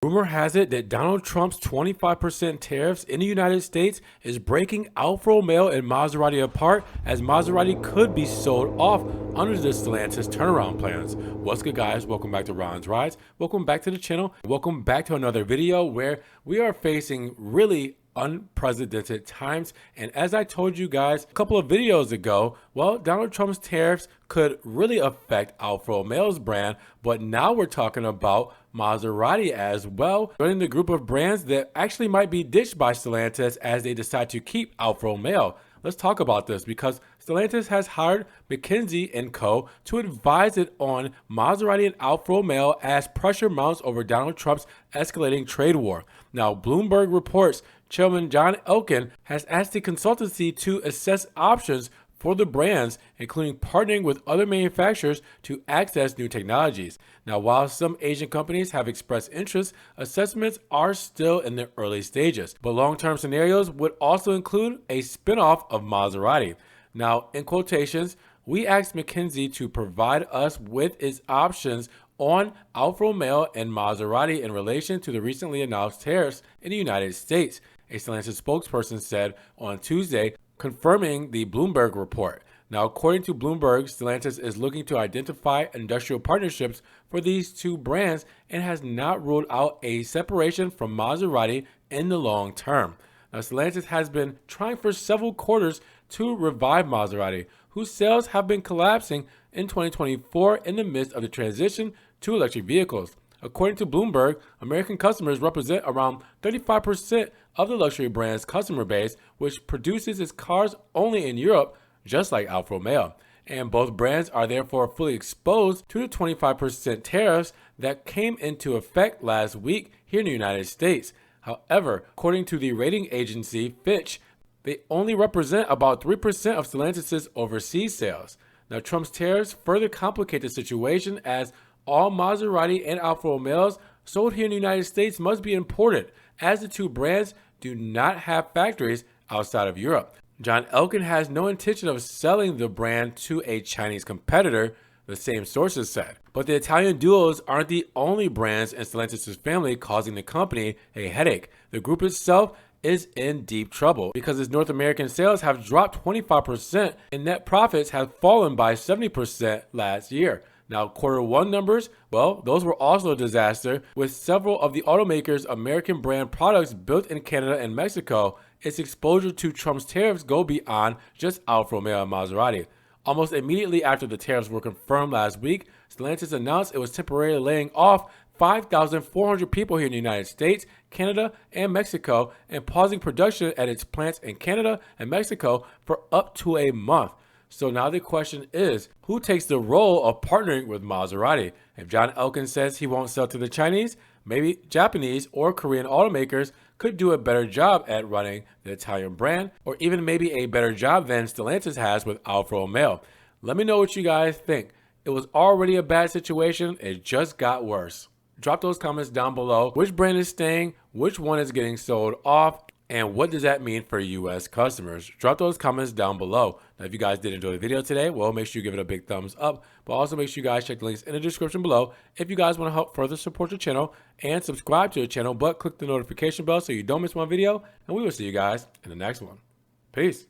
Rumor has it that Donald Trump's 25% tariffs in the United States is breaking Alfa Romeo and Maserati apart, as Maserati could be sold off under the Stellantis turnaround plans. What's good, guys? Welcome back to Ron's Rides. Welcome back to the channel. Welcome back to another video where we are facing really unprecedented times. And as I told you guys a couple of videos ago, well, Donald Trump's tariffs could really affect Alfa Romeo's brand, but now we're talking about Maserati as well, joining the group of brands that actually might be ditched by Stellantis as they decide to keep Alfa Romeo. Let's talk about this because Stellantis has hired McKinsey Co to advise it on Maserati and Alfa Romeo as pressure mounts over Donald Trump's escalating trade war. Now, Bloomberg reports Chairman John Elkann has asked the consultancy to assess options for the brands, including partnering with other manufacturers to access new technologies. Now, while some Asian companies have expressed interest, assessments are still in the early stages. But long-term scenarios would also include a spin-off of Maserati. Now, in quotations, we asked McKinsey to provide us with its options on Alfa Romeo and Maserati in relation to the recently announced tariffs in the United States, a Stellantis spokesperson said on Tuesday, confirming the Bloomberg report. Now, according to Bloomberg, Stellantis is looking to identify industrial partnerships for these two brands and has not ruled out a separation from Maserati in the long term. Now, Stellantis has been trying for several quarters to revive Maserati, whose sales have been collapsing in 2024 in the midst of the transition to electric vehicles. According to Bloomberg, American customers represent around 35% of the luxury brand's customer base, which produces its cars only in Europe, just like Alfa Romeo. And both brands are therefore fully exposed to the 25% tariffs that came into effect last week here in the United States. However, according to the rating agency Fitch, they only represent about 3% of Stellantis' overseas sales. Now, Trump's tariffs further complicate the situation as all Maserati and Alfa Romeos sold here in the United States must be imported, as the two brands do not have factories outside of Europe. John Elkann has no intention of selling the brand to a Chinese competitor, the same sources said. But the Italian duos aren't the only brands in Stellantis' family causing the company a headache. The group itself is in deep trouble because its North American sales have dropped 25% and net profits have fallen by 70% last year. Now, Q1 numbers, well, those were also a disaster, with several of the automaker's American brand products built in Canada and Mexico. Its exposure to Trump's tariffs go beyond just Alfa Romeo and Maserati. Almost immediately after the tariffs were confirmed last week, Stellantis announced it was temporarily laying off 5,400 people here in the United States, Canada, and Mexico, and pausing production at its plants in Canada and Mexico for up to a month. So now the question is, who takes the role of partnering with Maserati? If John Elkann says he won't sell to the Chinese, maybe Japanese or Korean automakers could do a better job at running the Italian brand, or even maybe a better job than Stellantis has with Alfa Romeo. Let me know what you guys think. It was already a bad situation, it just got worse. Drop those comments down below. Which brand is staying? Which one is getting sold off? And what does that mean for US customers? Drop those comments down below. Now, if you guys did enjoy the video today, well, make sure you give it a big thumbs up. But also make sure you guys check the links in the description below if you guys want to help further support the channel and subscribe to the channel, but click the notification bell so you don't miss one video. And we will see you guys in the next one. Peace.